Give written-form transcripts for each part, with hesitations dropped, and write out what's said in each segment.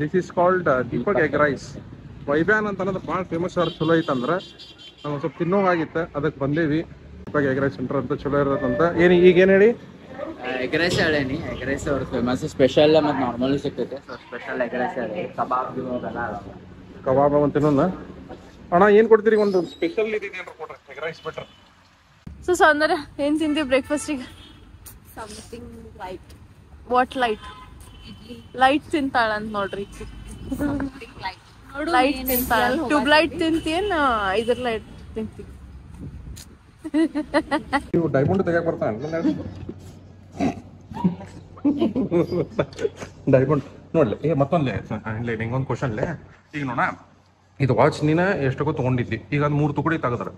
This is called Deepak egg rice. ವೈಬ್ಯಾನ್ ಅಂತ ಅನ್ನೋದು ಭಾಳ ಫೇಮಸ್ ಅವ್ರು ಚಲೋ ಐತಂದ್ರೆ ನಾವು ಸ್ವಲ್ಪ ತಿನ್ನೋವಾಗಿತ್ತು, ಅದಕ್ಕೆ ಬಂದೇವಿ. ದೀಪಕ್ ಎಗ್ ರೈಸ್ ಸೆಂಟರ್ ಅಂತ ಚಲೋ ಇರೋದಂತ. ಏನು ಈಗೇನು ಹೇಳಿ? ಎಗ್ ರೈಸ್ ಹೇಳೇನಿ. ಎಗ್ ರೈಸ್ ಅವ್ರ ಫೇಮಸ್, ಸ್ಪೆಷಲ್ ಮತ್ತು ನಾರ್ಮಲ್ ಸಿಗ್ತೈತೆ. ಸೊ ಸ್ಪೆಷಲ್ ಎಗ್ ರೈಸ್ ಹೇಳಿ, ಕಬಾಬ್ ಅವೆಲ್ಲ ಕಬಾಬ್ ಅಂತ ಇನ್ನೊಂದು. ಅಣ್ಣ ಏನು ಕೊಡ್ತೀರಿ? ಒಂದು ಸ್ಪೆಷಲ್ ಇದೇನು ಕೊಡ್ರಿ, egg rice better. So Soundarya ಏನು ತಿಂತೀವಿ ಬ್ರೇಕ್ಫಾಸ್ಟಿಗೆ? Something light. What light? Light ತಿಂತಾಳಂತ ನೋಡ್ರಿ. Something light. ಲೈಟ್ ತಿಂತಾಳ. ಟ್ಯೂಬ್ ಲೈಟ್ ತಿಂತೀಯನ್ ಇದ್ರ ಲೈಟ್ ತಿಂತೀವಿ? ನೀವು ಡೈಮಂಡ್ ತೆಗಿಯಕ್ಕೆ ಬರ್ತಾನೆ ಡೈಮಂಡ್ ನೋಡ್ಲಿ. ಈಗ ಮತ್ತೊಂದ್ಲೆ ಇಲ್ಲ ನಿಂಗೊಂದು ಕ್ವಶನ್ಲೆ. ಈಗ ನೋಡ, ಇದು ವಾಚ್ ನೀನ ಎಷ್ಟಕ್ಕೂ ತೊಗೊಂಡಿದ್ದಿ, ಈಗ ಅದು 3 ತುಕಡಿ ತೆಗದ್ರ.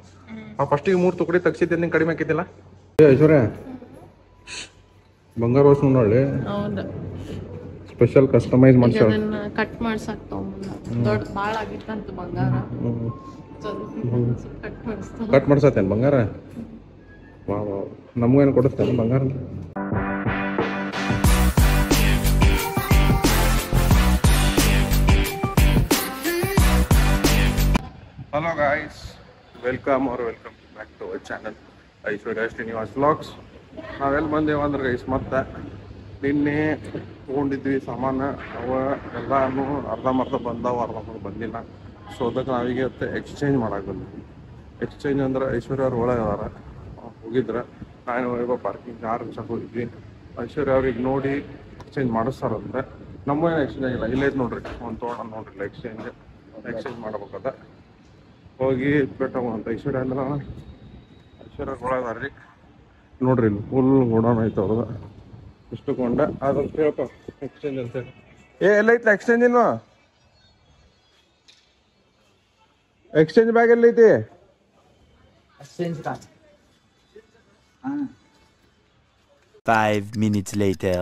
ಫಸ್ಟಿಗೆ 3 ತುಕಡಿ ತೆಗ್ಸಿದ್ದೆ, ನಿಂಗೆ ಕಡಿಮೆ ಆಕೈತಿಲ್ಲ? ಐಶ್ವರ್ಯ, ಬಂಗಾರ ವಾಚ್ ನೋಡ್ಲಿ. ಹೌದಾ? ಸ್ಪೆಷಲ್ ಕಸ್ಟಮೈಸ್ ಮಾಡ್ಸ್ಯಾಳ. ಅದನ್ನ ಕಟ್ ಮಾಡ್ಸಕ್ ದೊಡ್ಡ ಭಾಳ ಆಗಿತ್ತಂತ ಬಂಗಾರ. ಕಟ್ ಮಾಡ್ಸತ್ತೇನು ಬಂಗಾರ? ವಾ ವಾ, ನಮಗೇನು ಕೊಡಿಸ್ತೇನೆ ಬಂಗಾರ? Hello guys, welcome back to our channel Aishwarya Srinivas vlogs. ನಾವೆಲ್ಲಿ ಬಂದೇವ ಅಂದ್ರೆ ಗೈಸ್, ಮತ್ತೆ ನಿನ್ನೆ ತೊಗೊಂಡಿದ್ವಿ ಸಾಮಾನು, ಅವ ಎಲ್ಲಾನು ಅರ್ಧಂಬರ್ಧ ಬಂದಾವ, ಅರ್ಧಂಬರ್ಧ ಬಂದಿಲ್ಲ. ಸೊ ಅದಕ್ಕೆ ನಾವೀಗ ಎಕ್ಸ್ಚೇಂಜ್ ಮಾಡಕ್ಕೆ ಬಂದ್ವಿ. ಎಕ್ಸ್ಚೇಂಜ್ ಅಂದ್ರೆ ಐಶ್ವರ್ಯ ಅವ್ರು ಒಳಗೆ ಅದಾರ, ಹೋಗಿದ್ರೆ ನಾನು ಹೋಗೋ ಪಾರ್ಕಿಂಗ್ ಕಾರ್ ಹಚ್ಚಕ್ಕೆ ಹೋಗಿದ್ವಿ. ಐಶ್ವರ್ಯ ಅವ್ರಿಗೆ ನೋಡಿ ಎಕ್ಸ್ಚೇಂಜ್ ಮಾಡಿಸ್ತಾರಂತೆ. ನಮ್ಮೇನು ಎಕ್ಸ್ಚೇಂಜ್ ಆಗಿಲ್ಲ, ಇಲ್ಲೇ ನೋಡ್ರಿ ಒಂದು ತೊಗೊಳ ನೋಡ್ರಿ. ಎಕ್ಸ್ಚೇಂಜ್ ಮಾಡ್ಬೇಕದ, ಹೋಗಿ ಬಿಟ್ಟವಂತ. ಐಶ್ವರ್ಯ ಅಂದ್ರೆ ಐಶ್ವರ್ಯ ಒಳಗಾರ್ರಿ ನೋಡ್ರಿ, ಇಲ್ಲಿ ಫುಲ್ ಗೋಡೌನ್ ಐತೆ ಅವ್ರದ್ದು. ಇಷ್ಟು ಕೊಂಡ ಅದಂತ ಹೇಳ್ಪ ಎಕ್ಸ್ಚೇಂಜ್ ಅಂತೇಳಿ. ಎಲ್ಲ ಐತ್ಲ ಎಕ್ಸ್ಚೇಂಜ್? ಇಲ್ವಾ ಎಕ್ಸ್ಚೇಂಜ್ ಬ್ಯಾಗ್ ಎಲ್ಲ ಐತಿ? Exchange card. 5 minutes later.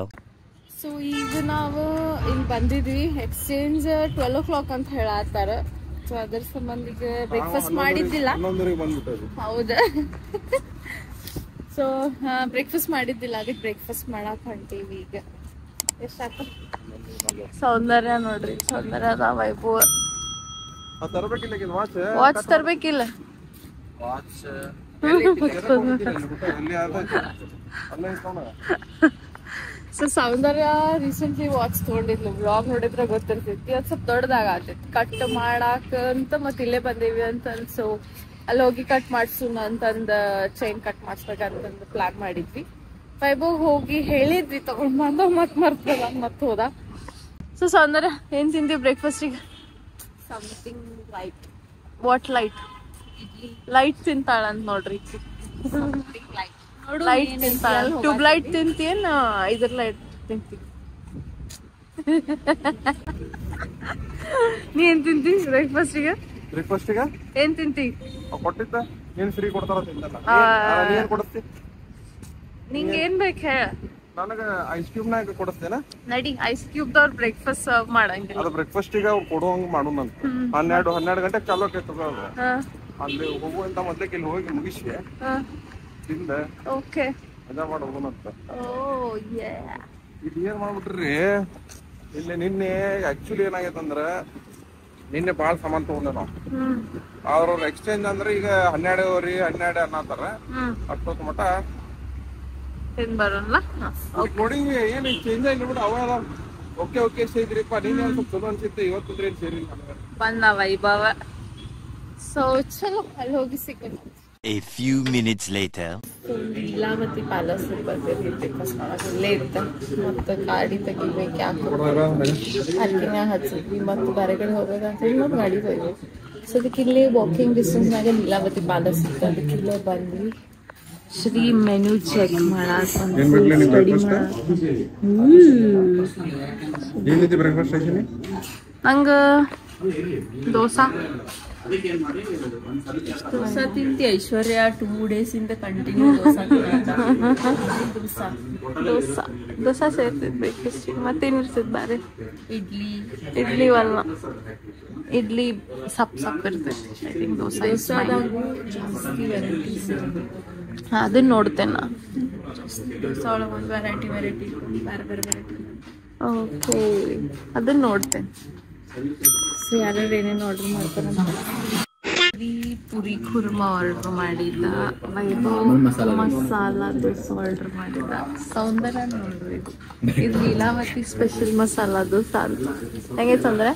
So ಈಗ ನಾವು ಇಲ್ಲಿ ಬಂದಿದ್ವಿ. ಎಕ್ಸ್ಚೇಂಜ್ 12 o'clock ಅಂತ ಹೇಳತ್ತಾರ. ಸೊ ಅದ್ರ ಸಂಬಂಧ ಈಗ ಬ್ರೇಕ್ಫಾಸ್ಟ್ ಮಾಡಿದ್ದಿಲ್ಲ. ಹೌದಾ? ಸೊ ಬ್ರೇಕ್ಫಾಸ್ಟ್ ಮಾಡಿದ್ದಿಲ್ಲ, ಅದಕ್ಕೆ ಬ್ರೇಕ್ಫಾಸ್ಟ್ ಮಾಡಕ್ ಹೊಂಟೀವಿ ಈಗ. ಎಷ್ಟಾಕ ಸೌಂದರ್ಯ ನೋಡ್ರಿ, ಸೌಂದರ್ಯದ ವೈಭವ. ವಾಚ್ ತರ್ಬೇಕಿಲ್ಲ? ವಾಚ್ ಸೊ ಸೌಂದರ್ಯ ರೀಸೆಂಟ್ಲಿ ವಾಚ್ ತಗೊಂಡಿದ್ಲು. ಬ್ಲಾಗ್ ನೋಡಿದ್ರೆ ಗೊತ್ತಿರ್ತೈತಿ. ಅದು ಸ್ವಲ್ಪ ದೊಡ್ಡದಾಗತ್ತೈತಿ ಕಟ್ ಮಾಡಾಕ ಅಂತ. ಮತ್ತೆ ಇಲ್ಲೇ ಬಂದೇವಿ ಅಂತ. ಸೊ ಅಲ್ಲಿ ಹೋಗಿ ಕಟ್ ಮಾಡ್ಸೋಣ ಅಂತಂದ, ಚೈನ್ ಕಟ್ ಮಾಡ್ಸ್ಬೇಕಂತಂದು ಪ್ಲಾನ್ ಮಾಡಿದ್ವಿ. ವೈಭವ್ ಹೋಗಿ ಹೇಳಿದ್ವಿ ತಗೊಂಡ್ ಬಂದ, ಮತ್ ಮರ್ತದ ಮತ್ ಹೋದ. ಸೊ ಸೌಂದರ್ಯ ಏನ್ ತಿಂತೀವಿ ಬ್ರೇಕ್ಫಾಸ್ಟಿಗೆ? Something light. What light? Light ತಿಂತಾಳಂತ ನೋಡ್ರಿ. Something light. ಲೈಟ್ ತಿಂತಾಳ. ಟ್ಯೂಬ್ ಲೈಟ್ ತಿಂತೀಯನ್ ಇದ್ರ ಲೈಟ್ ತಿಂತೀವಿ? ನೀ ಏನ್ ತಿಂತಿ ಬ್ರೇಕ್ಫಾಸ್ಟಿಗೆ? ಬ್ರೇಕ್ಫಾಸ್ಟಿಗೆ ಏನ್ ತಿಂತಿ? ಕೊಟ್ಟಿದ್ದ ಏನ್ ಫ್ರೀ ಕೊಡ್ತಾರ ತಿಂತಲ್ಲ. ಏನ್ ಕೊಡುತ್ತಿ? ನಿಂಗೆ ಏನ್ ಬೇಕು ಹೇಳ. ನನಗೆ ಐಸ್ ಕ್ಯೂಬ್ ನಾಗ ಕೊಡುತ್ತೇನ? ನಡಿ, ಐಸ್ ಕ್ಯೂಬ್ ದವ್ರ ಬ್ರೇಕ್ಫಾಸ್ಟ್ ಸರ್ವ್ ಮಾಡಂಗಿಲ್ಲ. ಅದು ಬ್ರೇಕ್ಫಾಸ್ಟಿಗೆ ಅವ್ರು ಕೊಡುವಂಗ ಮಾಡೋಣಂತ. 12 ಗಂಟೆಗೆ ಚಾಲೂ ಆಕೈತದ ಅದು. ಅಲ್ಲಿ ಹೋಗುವಂತ ಮೊದ್ಲಕ್ಕೆ ಇಲ್ಲಿ ಹೋಗಿ ಮುಗಿಸಿ ತಿಂದ ಓಕೆ ಮಜಾ ಮಾಡಿ ಹೋಗೋಣಂತ. ಓ ಯೇ, ಇದು ಏನ್ ಮಾಡ್ಬಿಟ್ರಿ ಇಲ್ಲಿ ನಿನ್ನೆ ಆಕ್ಚುಲಿ ಏನಾಗೈತಂದ್ರ, ನಿನ್ನೆ ಭಾಳ ಸಾಮಾನು ತಗೊಂಡೆ ನಾವು. ಅವ್ರ ಎಕ್ಸ್ಚೇಂಜ್ ಅಂದ್ರೆ ಈಗ 12 ಅನ್ನತಾರ. ಅಷ್ಟೊತ್ತು ಮಟ ತಿನ್ ಬರೋಲ್ಲ ನೋಡಿ. ಏನ್ ಚೇಂಜ್ ಆಗಿಲ್ಲ ಬಿಡು. ಅವ ಓಕೆ ಸೇರಿದ್ರಿಪ್ಪ. ನಿನ್ನೆ ಸ್ವಲ್ಪ ಚಲೋ ಅನ್ಸಿತ್ತು, ಇವತ್ತು ಏನ್ ಸೇರಿಲ್ಲ ಬಂದ ವೈಭವ. ಸೊ ಚಲೋ ಅಲ್ಲಿ ಹೋಗಿ ಸಿಗೋಣ. A few minutes later. Leelavathi palace ಬರ್ತೀವಿ ಬ್ರೇಕ್ಫಾಸ್ಟ್ ಮಾಡಕ್ಕೆ. ಇಲ್ಲೇ ಇತ್ತ. ಮತ್ತು ಗಾಡಿ ತೆಗಿಬೇಕು, ಯಾಕೆ ಅಕ್ಕಿನ ಹಚ್ಚಿದ್ವಿ. ಮತ್ತು ಬೇರೆ ಕಡೆ ಹೋಗ್ಬೇಕಂತ ಹೇಳಿ ಮತ್ತೆ ಗಾಡಿ ಹೋಗ್ಬೇಕು. ಸೊ ಅದಕ್ಕೆ ಇಲ್ಲೇ ವಾಕಿಂಗ್ ಡಿಸ್ಟೆನ್ಸ್ನಾಗ ಲೀಲಾವತಿ ಪ್ಯಾಲೇಸ್ ಇತ್ತು. ಅದಕ್ಕೆ ಇಲ್ಲೇ ಬಂದ್ವಿ. ಶ್ರೀ ಮೆನು ಚೆಕ್ ಮಾಡಾಕ ನಂಗೆ ದೋಸಾ ತಿಂತಿ. ಐಶ್ವರ್ಯ 2 days ಇಂದ ಕಂಟಿನ್ಯೂ ದೋಸಾ ಸೇರ್ತಿದ್ ಬ್ರೇಕ್ಫಾಸ್ಟ್. ಮತ್ತೇನಿರ್ತದ ಬೇರೆ? ಇಡ್ಲಿ ಅಲ್ಲ, ಇಡ್ಲಿ ಸಪ್ ಇರ್ತೈತಿ. ಐ ಥಿಂಕ್ ದೋಸಾದಾಗೂ ಜಾಸ್ತಿ ವೆರೈಟೀಸ್. ಅದನ್ನ ನೋಡ್ತೇನೆ ನಾ. ದೋಸಾ ಒಳಗೆ ಒಂದು ವೆರೈಟಿ ಬೇರೆ ಬೇರೆ ವೆರೈಟಿ. ಓಕೆ ಅದನ್ನ ನೋಡ್ತೇನೆ. ಸೊ ಯಾರ್ಯಾರು ಏನೇನು ಆರ್ಡರ್ ಮಾಡ್ತಾರೆ ಪುರಿ ಕುರ್ಮಾ ಆರ್ಡರ್ ಮಾಡಿದ್ದ, ವೈಭವ್ ಮಸಾಲಾ ದೋಸೆ ಆರ್ಡರ್ ಮಾಡಿದ್ದ, ಸೌಂದರ್ಯ ನೋಡ್ರಿ ಇದು ಲೀಲಾವತಿ ಸ್ಪೆಷಲ್ ಮಸಾಲಾ ದೋಸೆ ಅಂತ. ಹೆಂಗೆ ಸೌಂದರ್ಯ?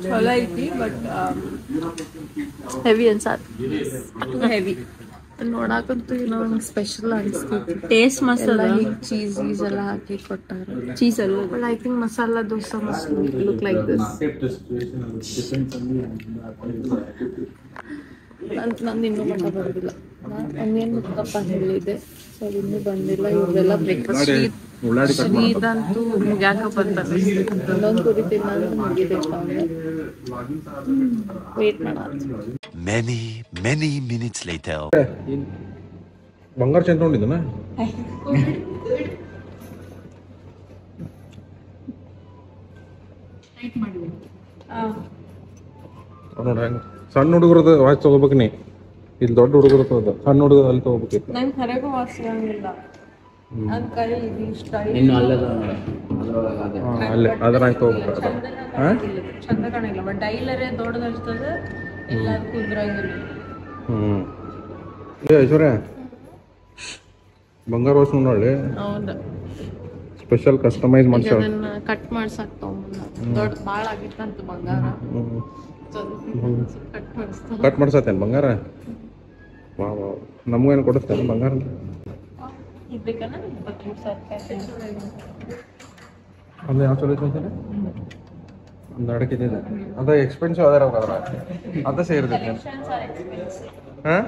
ಚಲೋ ಐತಿ ಬಟ್ ಹೆವಿ ಅನ್ಸಾತ್, ಹೆವಿ ನೋಡಾಕಂತೂ ಏನೋ ನಂಗೆ ಸ್ಪೆಷಲ್ ಅನಿಸ್ತೈತಿ. ಟೇಸ್ಟ್ ಮಸಾಲ ಚೀಸ್ ಗೀಸ್ ಎಲ್ಲ ಹಾಕಿ ಕೊಟ್ಟಾರ. ಚೀಸ್ ಅಲ್ಲ but I think masala dosa must look like this. ನಂದು ಇನ್ನೂ ಮಟ್ಟ ಬರೋದಿಲ್ಲ. ಇನ್ನೇನು ಮುತ್ತಪ್ಪ ಹೇಳಿದೆ, ಸೊ ಇನ್ನೂ ಬಂದಿಲ್ಲ. ಇವ್ರೆಲ್ಲ ಬ್ರೇಕ್ಫಾಸ್ಟ್ ಇದಂತೂ ಮುಗ್ಯಾಕ ಬರ್ತಾರೆ. ಇನ್ನೊಂದು ಪುರಿ ತಿನ್ನೋದು ಮುಗಿಬೇಕು ಅವ್ರೆ. ವೇಟ್ ಮಾಡ. Many minutes later. ಬಂಗಾರ ಚೇಂಜ್ ತೊಗೊಂಡಿದ್ದನ? ನೋಡಿ ಹೆಂಗ ಸಣ್ಣ ಹುಡುಗರದ ವಾಚ್ ತಗೋಬೇಕು ನೀ. ಇಲ್ಲಿ ದೊಡ್ಡ ಹುಡುಗರು ತಗೋದ, ಸಣ್ಣ ಹುಡುಗರ ಅಲ್ಲಿ ತಗೋಬೇಕಿತ್ತು. ನಂಗೆ ಕರೆಗೂ ವಾಚ್ ಸಿಗಂಗಿಲ್ಲ. ನನ್ನ ಕೈ ಇದು ಇಷ್ಟ ಇನ್ನು ಅಲ್ಲದ ಅಲ್ಲೇ ಅದ್ರಾಗ ತಗೋಬೇಕು. ಚಂದ ಕಾಣಿಲ್ಲ ಬಟ್ ಡೈಲರೇ ದೊಡ್ಡದಿರ್ತದೆ, ಎಲ್ಲದಕ್ಕೂ ಇದ್ರಾಗಿಲ್ಲ. ಏ ಐಶ್ವರ್ಯ, ಬಂಗಾರ ವಾಚ್ ನೋಡಿ. ಹೌದಾ? ಸ್ಪೆಷಲ್ ಕಸ್ಟಮೈಸ್ ಮಾಡ್ಸೋ. ಅದನ್ನ ಕಟ್ ಮಾಡ್ಸಕ್ ತಗೊಂಬಂದ. ದೊಡ್ಡ ಭಾಳ ಆಗಿತ್ತಂತ ಬಂಗಾರ. ಕಟ್ ಮಾಡ್ಸತ್ತೇನು ಬಂಗಾರ? ವಾ ವಾ, ನಮಗೇನು ಕೊಡಿಸ್ತೇನೆ ಬಂಗಾರ? ಅಂದ್ರೆ ಯಾವ ಚಲೋ ಐತೆ ಒಂದು ಅಡಕಿದೆ. ಅದ ಎಕ್ಸ್ಪೆನ್ಸಿವ್ ಅದಾರ ಅದ್ರ ಅದ ಸೇರ್ತೈತೆ. ಹಾಂ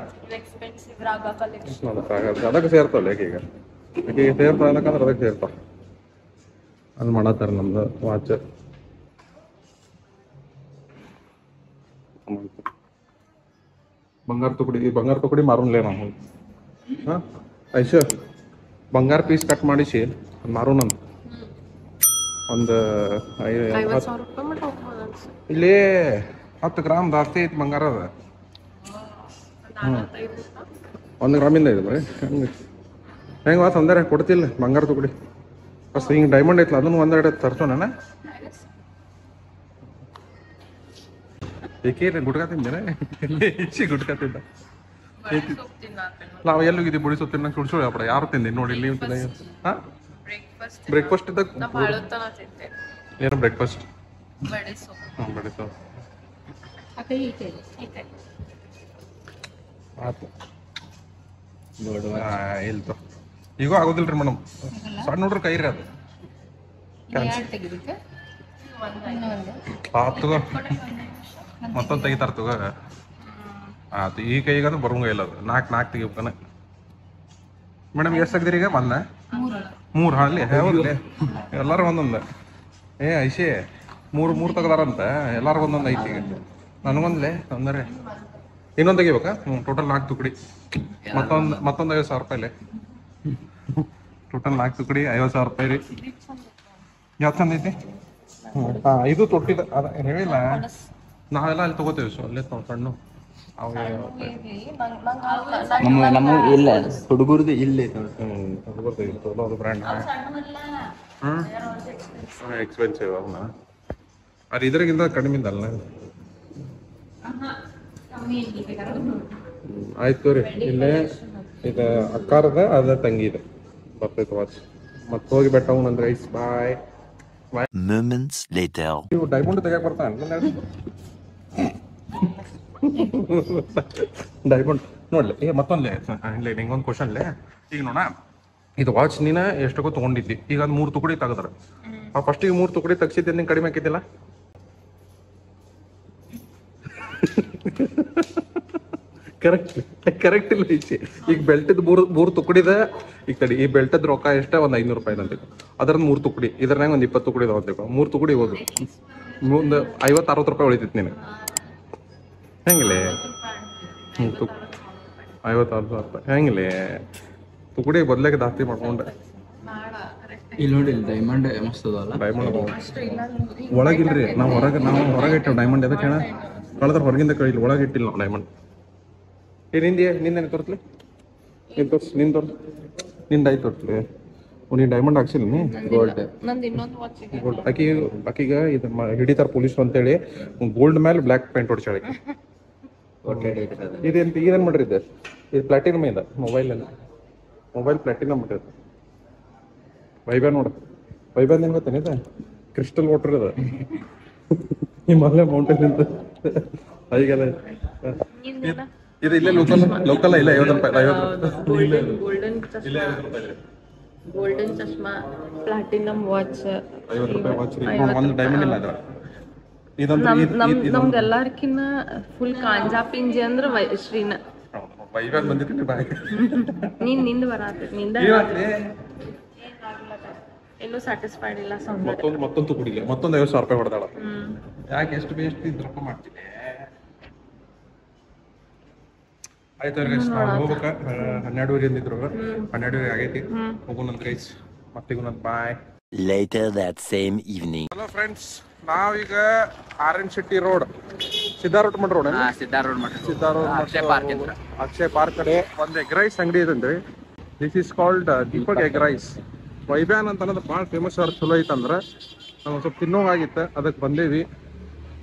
ಅದಕ್ಕೆ ಸೇರ್ತಾವಲ್ಲ ಈಗ ಈಗ ಸೇರ್ತಾವ ಅನ್ನಕಂದ್ರೆ ಅದಕ್ಕೆ ಸೇರ್ತಾವ. ಅಲ್ಲಿ ಮಾಡತ್ತಾರ ನಮ್ದು ವಾಚ್. ಬಂಗಾರ ತುಕಡಿ ಮಾರೋನ್ಲೇ ನಾವು. ಹಾಂ ಐಶ ಬಂಗಾರ ಪೀಸ್ ಕಟ್ ಮಾಡಿಸಿ ಮಾರೋನಂತ ಒಂದು ಇಲ್ಲಿ 10 ಗ್ರಾಮ್ ಜಾಸ್ತಿ ಐತಿ ಬಂಗಾರ ಅದ. 1 ಗ್ರಾಮಿಂದ ಇದೆ ಬರೀ. ಹೆಂಗೆ ವಾಸ ಅಂದರೆ ಕೊಡ್ತಿಲ್ಲ ಬಂಗಾರ ತುಕಡಿ ಫಸ್ಟ್ ಹಿಂಗೆ ಡೈಮಂಡ್ ಐತ್ಲ ಅದನ್ನು ಒಂದೆರಡು ತರ್ಸೋಣ. ಏಕೆ ಗುಟ್ಕಾ ತಿಂದೇನೆ? ಹೆಚ್ಚಿ ಗುಟ್ಕಾ ತಿಂದ. ನಾವು ಎಲ್ಲೋಗಿದ್ದೀವಿ ಬುಡಿ ಸುತ್ತಿನ ಕುಡ್ಸೋಳಿ ಅಪ್ಪಡ ಯಾರು ತಿಂದಿ ನೋಡಿ ಇಲ್ಲಿ. ಹಾಂ ಬ್ರೇಕ್ಫಾಸ್ಟ್ ಇದ್ದಾಗ ಏನು ಬ್ರೇಕ್ಫಾಸ್ಟ್? ಹ್ಞೂ ಬಡಿ ಸೋಪ್ ಆಯ್ತು. ಇಲ್ತು ಈಗ ಆಗೋದಿಲ್ರಿ ಮೇಡಮ್, ಸಣ್ಣ ನೋಡ್ರಿ ಕೈ ರೀ ಅದು. ತಗೋ ಮತ್ತೊಂದು ತೆಗಿತಾರ ತಗೋ. ಆಯ್ತು ಈ ಕೈಗಂದ್ರೆ ಬರೋಂಗ ಇಲ್ಲ ಅದು. 4 ತೆಗಿಬೇಕನ ಮೇಡಮ್. ಎಷ್ಟು ತೆಗ್ದಿರಿ ಈಗ? 3 ಅಲ್ಲಿ ಹೌದಿಲ್ಲ ಎಲ್ಲರೂ ಒಂದೊಂದು. ಏ ಐಶಿ 3 ತೆಗ್ದಾರಂತ ಎಲ್ಲಾರು ಒಂದೊಂದು ಐತಿ. ಈಗ ನನಗೊಂದ್ಲೆ ತೊಂದರೆ. ಇನ್ನೊಂದು ತೆಗಿಬೇಕಾ? ಟೋಟಲ್ 4 ತುಕಡಿ. ಮತ್ತೊಂದು 50,000 ರೂಪಾಯಿಲೆ. ಟೋಟಲ್ 4 ತುಕಡಿ 50,000 ರೂಪಾಯಿ ರೀ. ಯಾವ ಚಂದ ಐತಿ? ಹಾಂ ಇದು ತೊಟ್ಟಿದ ಅದ ಹೇಳಿಲ್ಲ. ನಾವೆಲ್ಲ ಅಲ್ಲಿ ತಗೋತೇವೆ. ಸೊ ಅಲ್ಲೇ ಸಣ್ಣ ನಮ್ಮ ಇಲ್ಲ ಹುಡುಗರದು ಇಲ್ಲೇ ಹುಡುಗರ್ದು ಇರ್ತದಲ್ಲ ಅದು ಬ್ರ್ಯಾಂಡ್. ಎಕ್ಸ್ಪೆನ್ಸಿವ್ ಅವನ್ನ ಅದು ಇದ್ರಾಗಿಂದ ಕಡಿಮೆ ಅಲ್ಲ. ಆಯ್ತು ರೀ. ಇಲ್ಲೇ ಇದು ಅಕ್ಕಾರದ ಅದ ತಂಗಿ ಇದೆ ಬರ್ತೈತೆ ವಾಚ್. ಮತ್ತೆ ಹೋಗಿ ಬೆಟ್ಟ ಅಂದ್ರೆ ಐಸ್. ಬಾಯ್. Moments later. ನೀವು ಡೈಮಂಡ್ ತೆಗಿಯಕ್ಕೆ ಬರ್ತಾನೆ ಡೈಮಂಡ್ ನೋಡ್ಲಿ. ಈಗ ಮತ್ತೊಂದ್ಲೆ ಇಲ್ಲ ನಿಂಗೊಂದು ಕ್ವಶನ್ಲೆ. ಈಗ ನೋಡ ಇದು ವಾಚ್ ನೀನ ಎಷ್ಟಕ್ಕೂ ತೊಗೊಂಡಿದ್ದಿ. ಈಗ ಅದು 3 ತುಕಡಿ ತೆಗದ್ರ ಫಸ್ಟಿಗೆ 3 ತುಕಡಿ ತೆಗ್ಸಿದ್ದೆ ನಿಂಗೆ ಕಡಿಮೆ ಆಕಿದ್ದಿಲ್ಲ? ಕರೆಕ್ಟ್ ಇಲ್ಲ ಈಚೆ. ಈಗ ಬೆಲ್ಟದ 3 ತುಕಡಿದ ಈಗ ತಡಿ. ಈ ಬೆಲ್ಟದ ರೊಕ್ಕ ಎಷ್ಟ? ಒಂದು 500 ರೂಪಾಯಿ ಅಂತ. ಅದ್ರದ್ದು 3 ತುಕಡಿ, ಇದ್ರಾಗ ಒಂದು 20 ತುಕಡಿ ತಗೋಬೇಕು. 3 ತುಕಡಿ ಹೋದು ಒಂದು 50-60 ರೂಪಾಯಿ ಉಳಿತೈತಿ ನಿನಗೆ. ಹೆಂಗಿಲ್ಲ 50,000 ರೂಪಾಯಿ ಹೆಂಗಿಲ್ಲ ತುಕಡಿ ಬದ್ಲಾಗ ಜಾಸ್ತಿ ಮಾಡ್ಕೊಂಡೆ. ಇಲ್ಲಿ ನೋಡಿ ಡೈಮಂಡ್ ಮಸ್ತ್ ಅದಲ್ಲ. ಡೈಮಂಡ್ ಒಳಗಿಲ್ರಿ. ನಾವು ಹೊರಗೆ ಇಟ್ಟೇವೆ ಡೈಮಂಡ್. ಅದಕ್ಕೆ ಹೇಳ ಕಳೆದ್ರೆ ಹೊರಗಿಂದ ಕಳಿಲ್ಲ, ಒಳಗೆ ಇಟ್ಟಿಲ್ಲ ನಾವು ಡೈಮಂಡ್. ನಿಂದೇನು ತೋರಿಸ್ಲಿ? ನೀನು ತೋರಿಸ್ ನಿಂದು ಆಯ್ತು ತೋರಿಸ್ಲಿ. ನೀ ಡೈಮಂಡ್ ಹಾಕ್ಸಿಲ್ಲ ನೀ ಗೋಲ್ಡ್ ನಂದು ಇನ್ನೊಂದು ವಾಚ್ ಇದೆ. ಗೋಲ್ಡ್ ಆಕಿಗ ಇದು ಹಿಡಿತಾರ ಪೊಲೀಸ್ ಅಂತೇಳಿ ಗೋಲ್ಡ್ ಮೇಲೆ ಬ್ಲ್ಯಾಕ್ ಪೇಂಟ್ ಹೊಡ್ಸಾಳ ಇದೇನ್ ಮಾಡ್ರಿ ಇದು ಪ್ಲಾಟಿನಮ್ ಇದೆ ಮೊಬೈಲ್ ಪ್ಲಾಟಿನಮ್ ಮಾಡಿರೋದು ವೈಬ್ಯಾನ್ ನೋಡ ವೈಬ್ಯಾನ್ ಏನ್ ಗೊತ್ತೇನೆ ಇದು ಕ್ರಿಸ್ಟಲ್ ವಾಟರ್ ಇದೆ ಹಿಮಾಲಯ ಮೌಂಟೇನ್ ಅಂತ ಈಗೆಲ್ಲ ಇದು ಇಲ್ಲೇ ಲೋಕಲ್ ಇಲ್ಲ 50 ರೂಪಾಯಿ ಗೋಲ್ಡನ್ ಚಶ್ಮಾ ಪ್ಲಾಟಿನಮ್ ವಾಚ್ 50 ರೂಪಾಯಿ ವಾಚ್ ಒಂದು ಡೈಮಂಡ್ ಇಲ್ಲ ಅದ್ರ ನಮ್ದು ಎಲ್ಲಾರ್ಕಿನ್ನ ಫುಲ್ ಕಾಂಜಾ ಪಿಂಜಿ ಅಂದ್ರ ಶ್ರೀನ ವೈಬ್ಯಾನ್ ಬಂದಿತ್ತು ಬಾಯ್ ನಿಂದ ಬರತೈತಿ ನಿಂದ ಇನ್ನೂ ಸ್ಯಾಟಿಸ್ಫೈಡ್ ಇಲ್ಲ ಸೌಂದರ್ಯ ಮತ್ತೊಂದು ಕುಡಿಲ್ಲ ಮತ್ತೊಂದು 50,000 ರೂಪಾಯಿ ಹೊಡೆದಾಳ ಯಾಕೆ ಎಷ್ಟು ಇದ್ರಪ್ಪ ಮಾಡ್ತೀನಿ ಆಯ್ತು ನಾವು ಹೋಗ್ಬೇಕ 12:30 ಅಂದಿದ್ರು 12:30 ಆಗೈತಿ ಹೋಗೋಣಂತ ಗೈಸ್ ಮತ್ತೆ ಬಾಯ್ Later that same evening. Hello friends ನಾವೀಗ ಆರ್ಎನ್ ಶೆಟ್ಟಿ ರೋಡ್ ಸಿದ್ಧಾರೂಢ ಮಠ ರೋಡ್ ಅಕ್ಷಯ್ ಪಾರ್ಕ್ ಕಡೆ ಒಂದು ಎಗ್ ರೈಸ್ ಅಂಗಡಿ ಇದೆ this is called Deepak egg rice ವೈಬ್ಯಾನ್ ಅಂತ ಅನ್ನೋದು ಭಾಳ ಫೇಮಸ್ ಅವ್ರು ಚಲೋ ಐತಂದ್ರೆ ನಾವು ಸ್ವಲ್ಪ ತಿನ್ನೋವಾಗಿತ್ತು ಅದಕ್ಕೆ ಬಂದೇವಿ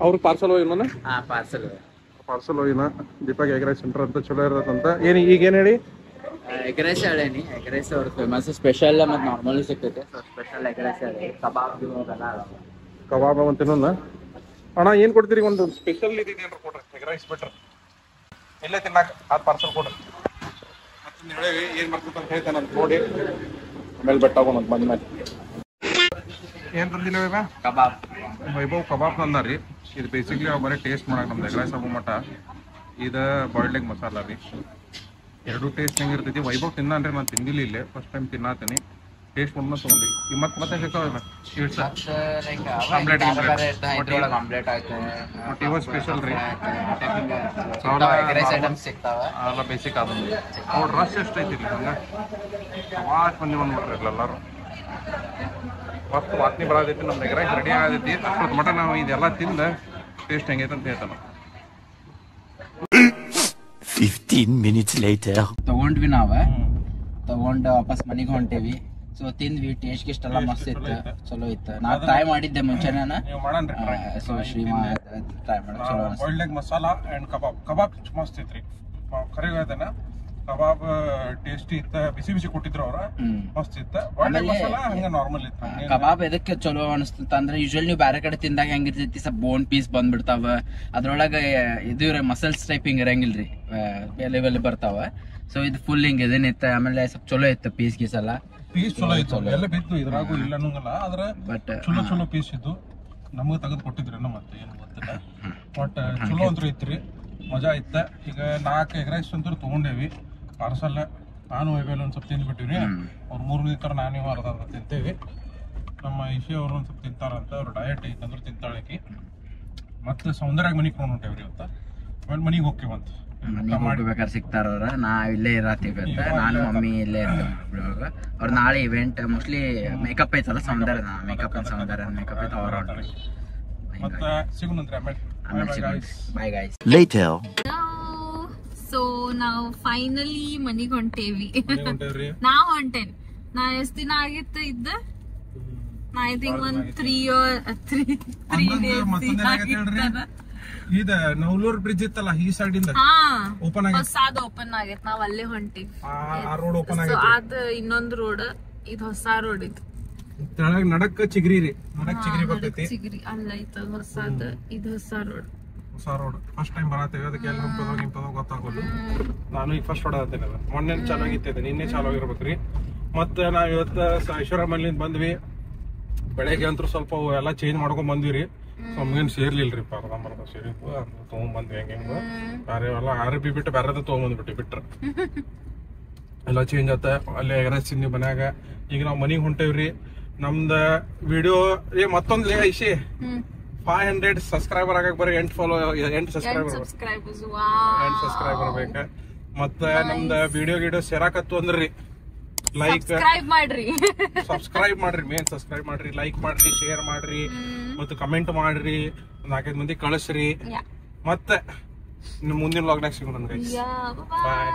ಅವ್ರು ಪಾರ್ಸಲ್ ಹೋಗಿನ ಪಾರ್ಸಲ್ ಹೋಗಿನ ದೀಪಕ್ ಎಗ್ ರೈಸ್ ಸೆಂಟರ್ ಅಂತ ಚಲೋ ಇರತ್ತಂತ ಈಗೇನು ಹೇಳಿ ಎಗ್ ರೈಸ್ ಹೇಳೇನಿ ಎಗ್ ರೈಸ್ ಅವ್ರ ಫೇಮಸ್ ಸ್ಪೆಷಲ್ ಮತ್ತು ನಾರ್ಮಲ್ ಸಿಗ್ತೈತೆ ಸೊ ಸ್ಪೆಷಲ್ ಎಗ್ ರೈಸ್ ಹೇಳಿ ಕಬಾಬ್ ಅಂತ ಇನ್ನೊಂದು ಅಣ್ಣ ಏನು ಕೊಡ್ತೀರಿ ಒಂದು ಸ್ಪೆಷಲ್ ಇದೇನು ಕೊಡ್ರಿ ಎಗ್ ರೈಸ್ ಬೆಟ್ರ್ ಇಲ್ಲೇ ತಿನ್ನಾಕ ಅದು ಪಾರ್ಸಲ್ ಕೊಡ್ರಿ ಮತ್ತೆ ಹೇಳಿ ಏನು ಬರ್ತದೆ ಅಂತ ಹೇಳ್ತೇನೆ ಅಂತ ನೋಡಿ ಆಮೇಲೆ ಬೆಟ್ಟ ಆಗೋಣ ಬಂದ್ಮೇಲೆ ಏನು ತಂದಿಲ್ಲ ವೈಭವ್ ಕಬಾಬ್ ತಂದಾರಿ ಇದು ಬೇಸಿಕ್ಲಿ ಅವು ಬರೀ ಟೇಸ್ಟ್ ಮಾಡಕ್ಕೆ ನಮ್ದು ಎಗ್ ರೈಸ್ ಆಗೋ ಮಟ್ಟ ಇದು ಬಾಯ್ಲ್ಡ್ ಎಗ್ ಮಸಾಲ ರೀ ಎರಡು ಟೇಸ್ಟ್ ಹೆಂಗಿರ್ತೈತಿ ವೈಭವ್ ತಿನ್ನಾನ್ರಿ ನಾನು ತಿಂದಿಲ್ಲ ಇಲ್ಲೇ ಫಸ್ಟ್ ಟೈಮ್ ತಿನ್ನಾತೀನಿ ಟೇಸ್ಟ್ ಮಾಡ್ಕೊಂಡು ತೊಗೊಂಡು ಮತ್ತೆ ಸಿಗ್ತಾವ ಇವ ಸ್ಪೆಷಲ್ ರೀ ಅವೆಲ್ಲ ಬೇಸಿಕ್ ಆದ ಅವ್ರ ರಶ್ ಎಷ್ಟು ಐತಿ ಹಂಗೆ ಅವಾಜ್ ಮಂದಿ ಬಂದ್ಬಿಟ್ರಿ ಎಲ್ಲರೂ ಮಸ್ತ್ ವಾಸನೆ ಬರತೈತಿ ನಮ್ಮ ಎಗ್ ರೈಸ್ ರೆಡಿ ಆಗತೈತಿ ಅಷ್ಟೊತ್ತು ಮಟ ನಾವು ಇದೆಲ್ಲ ತಿಂದ ಟೇಸ್ಟ್ ಹೆಂಗೈತೆ ಅಂತ ಹೇಳ್ತಾನ 15 minutes later. ತಗೊಂಡ್ವಿ ತಗೊಂಡು ವಾಪಸ್ ಮನೆಗೆ ಹೊಂಟೇವಿ ಸೊ ತಿಂದ್ವಿ ಟೇಸ್ಟ್ ಇಷ್ಟೆಲ್ಲ ಮಸ್ತ್ ಇತ್ತು ಚಲೋ ಇತ್ತು ನಾ ಟ್ರೈ ಮಾಡಿದ್ದೆ ಮುಂಚೆನ ಸೊ ಶ್ರೀಮಾ ಟ್ರೈ ಮಾಡಿ ಚಲೋ ಬಾಯ್ಲ್ಡ್ ಎಗ್ ಮಸಾಲ ಅಂಡ್ ಕಬಾಬ್ ಮಸ್ತ್ ಐತ್ರಿ ಖರೆ ಹೇಳ್ತೇನೆ ಕಬಾಬ್ ಟೇಸ್ಟಿ ಇತ್ತ ಬಿಸಿ ಕೊಟ್ಟಿದ್ರು ಅವ್ರ ಮಸ್ತ್ ಇತ್ತ ಬಾಯ್ಲ್ಡ್ ಎಗ್ ಮಸಾಲ ಹಂಗ ನಾರ್ಮಲ್ ಇತ್ತು ಕಬಾಬ್ ಎದಕ್ಕೆ ಚಲೋ ಅನಿಸ್ತಂತ ಅಂದ್ರೆ ಯೂಶುವಲಿ ನೀವು ಬೇರೆ ಕಡೆ ತಿಂದಾಗ ಹೆಂಗಿರ್ತೈತಿ ಸ್ವಲ್ಪ ಬೋನ್ ಪೀಸ್ ಬಂದ್ಬಿಡ್ತಾವ ಅದ್ರೊಳಗೆ ಇದು ಮಸಲ್ಸ್ ಟೈಪ್ ಹಿಂಗ ಇರಂಗಿಲ್ರಿ ಲೆವೆಲ್ ಬರ್ತಾವ ಸೊ ಇದು ಫುಲ್ ಹಿಂಗ ಇದೇನಿತ್ತು ಆಮೇಲೆ ಸ್ವಲ್ಪ ಚಲೋ ಇತ್ತು ಪೀಸ್ ಗೀಸ್ ಎಲ್ಲ ಪೀಸ್ ಚಲೋ ಇತ್ತು ಎಲ್ಲ ಬಿತ್ತು ಇದ್ರಾಗೂ ಇಲ್ಲ ಅನ್ನಂಗಲ್ಲ ಆದ್ರೆ ಬಟ್ ಚಲೋ ಪೀಸ್ ಇದ್ದು ನಮಗೆ ತೆಗೆದು ಕೊಟ್ಟಿದ್ರಿ ಮತ್ತೆ ಏನು ಗೊತ್ತಿಲ್ಲ ಬಟ್ ಚಲೋ ಅಂತೂ ಇತ್ರಿ ಮಜಾ ಇತ್ತ ಈಗ 4 ಎಗ್ ರೈಸ್ ಅಂತೂ ತಗೊಂಡೇವಿ ಪಾರ್ಸಲ್ ನಾನು ವೈಬೇಲ್ ಒಂದು ಸ್ವಲ್ಪ ತಿಂದ್ಬಿಟ್ಟಿವ್ರಿ ಅವ್ರು 3 ತರ ನಾನು ಅರ್ಧ ತಿಂತೇವಿ ನಮ್ಮ ಇಶಿ ಅವರು ಒಂದು ಸ್ವಲ್ಪ ತಿಂತಾರಂತ ಅವ್ರು ಡಯಟ್ ಐತಂದ್ರೆ ತಿಂತಾಳಕಿ ಮತ್ತೆ ಸೌಂದರ್ಯ ಮನೆಗೆ ಕೊಂಡು ಹೊಂಟೇವ್ರಿ ಇವತ್ತ ಆಮೇಲೆ ಮನೆಗೆ ಹೋಗ್ತೀವಂತ ಮಾಡ್ಬೇಕಾದ್ರೆ ಸಿಗ್ತಾರ ಅವ್ರ ನಾವ್ ಇಲ್ಲೇ ಇರತ್ತೀವಿ ಅಂತ ನಾನು ಮಮ್ಮಿ ಇಲ್ಲೇ ಇರ್ತೀವಿ ಅವ್ರ ನಾಳೆ ಇವೆಂಟ್ ಮೋಸ್ಟ್ಲಿ ಮೇಕಪ್ ಐತಲ್ಲ ಸೌಂದರ್ಯ ಮೇಕಪ್ ಐತ ಅವ್ರ ಮತ್ತೆ ಸಿಗುನಂತ್ರಿ ಆಮೇಲೆ ಬಾಯ್ ಗೈಸ್ Later. ಸೊ ನಾವು ಫೈನಲಿ ಮನಿಗ್ ಹೊಂಟೇವಿ ನಾವ್ ಹೊಂಟೇನ್ ನಾ ಎಷ್ಟ್ ದಿನ ಆಗಿತ್ತು ಇದ್ದ ನಾ ಐ ಥಿಂಕ್ ಒಂದ್ 3 ಡೇಸ್ ಇದ ನವಲೂರ್ ಬ್ರಿಡ್ಜ್ ಇತ್ತಲ್ಲ ಈ ಸೈಡ್ ಇಂದ ಓಪನ್ ಹೊಸಾದ ಓಪನ್ ಆಗೈತ್ ನಾವ್ ಅಲ್ಲೇ ಹೊಂಟಿವಿ ಆ ರೋಡ್ ಓಪನ್ ಆಗೈತಿ ಅದ ಇನ್ನೊಂದ್ ರೋಡ್ ಇದು ಹೊಸ ರೋಡ್ ಇದು ತೆಳಗ ನಡಕ್ ಚಿಗ್ರಿ ರೀ ನಡಕ್ ಚಿಗ್ರಿ ಬರ್ತೈತಿ ಚಿಗ್ರಿ ಅಲ್ಲ ಐತ ಹೊಸಾದ ಇದು ಹೊಸ ರೋಡ್ ಫಸ್ಟ್ ಟೈಮ್ ಬರತ್ತೇವೆ ಅದಕ್ಕೆ ಎಲ್ಲ ನಿಂಪದ ಗೊತ್ತಾಗೋದು ನಾನು ಈಗ ಫಸ್ಟ್ ಹೊಡತ್ತೇನೆ ಮೊನ್ನೆ ಚಾಲು ಆಗಿತ್ತು ನಿನ್ನೆ ಚಾಲು ಆಗಿರ್ಬೇಕ್ರಿ ಮತ್ತೆ ನಾವ್ ಇವತ್ತ ಐಶ್ವರ್ಯಮಲ್ಲಿಂದ ಬಂದ್ವಿ ಬೆಳಗ್ಗೆ ಅಂತೂ ಸ್ವಲ್ಪ ಎಲ್ಲ ಚೇಂಜ್ ಮಾಡ್ಕೊಂಡ್ ಬಂದ್ವಿ ನಮ್ಗೇನು ಸೇರ್ಲಿಲ್ರಿ ಅರ್ಧಂಬರ್ಧ ಸೇರಿದ್ವು ತಗೊಂಡ್ಬಂದ್ವಿ ಹೆಂಗ ಬೇರೆ ಎಲ್ಲ RP ಬಿಟ್ಟು ಬೇರೆದ ಬಿಟ್ರೆ ಎಲ್ಲ ಚೇಂಜ್ ಆತ ಅಲ್ಲಿ ಎಗ್ ರೈಸ್ ತಿಂದ್ವಿ ಮನ್ಯಾಗ ಈಗ ನಾವ್ ಮನಿಗ್ ಹೊಂಟೇವ್ರಿ ನಮ್ದ ವಿಡಿಯೋ ಮತ್ತೊಂದ್ ಐಶಿ 500 ಸಬ್ಸ್ಕ್ರೈಬರ್ ಆಗಕ್ ಬರೀ 8 ಸಬ್ಸ್ಕ್ರೈಬರ್ ಬೇಕ ಮತ್ತೆ ನಮ್ದ ವಿಡಿಯೋ ಸೇರಾಕತ್ತು ಅಂದ್ರಿ ಲೈಕ್ ಸಬ್ಸ್ಕ್ರೈಬ್ ಮಾಡ್ರಿ ಮೇನ್ ಸಬ್ಸ್ಕ್ರೈಬ್ ಮಾಡ್ರಿ ಲೈಕ್ ಮಾಡ್ರಿ ಶೇರ್ ಮಾಡ್ರಿ ಮತ್ತು ಕಮೆಂಟ್ ಮಾಡ್ರಿ 4-5 ಮಂದಿ ಕಳಿಸ್ರಿ ಮತ್ತೆ ಮುಂದಿನ ವ್ಲಾಗ್ನಾಗ ಸಿಗೋಣ ಗೈಸ್ ಬಾಯ್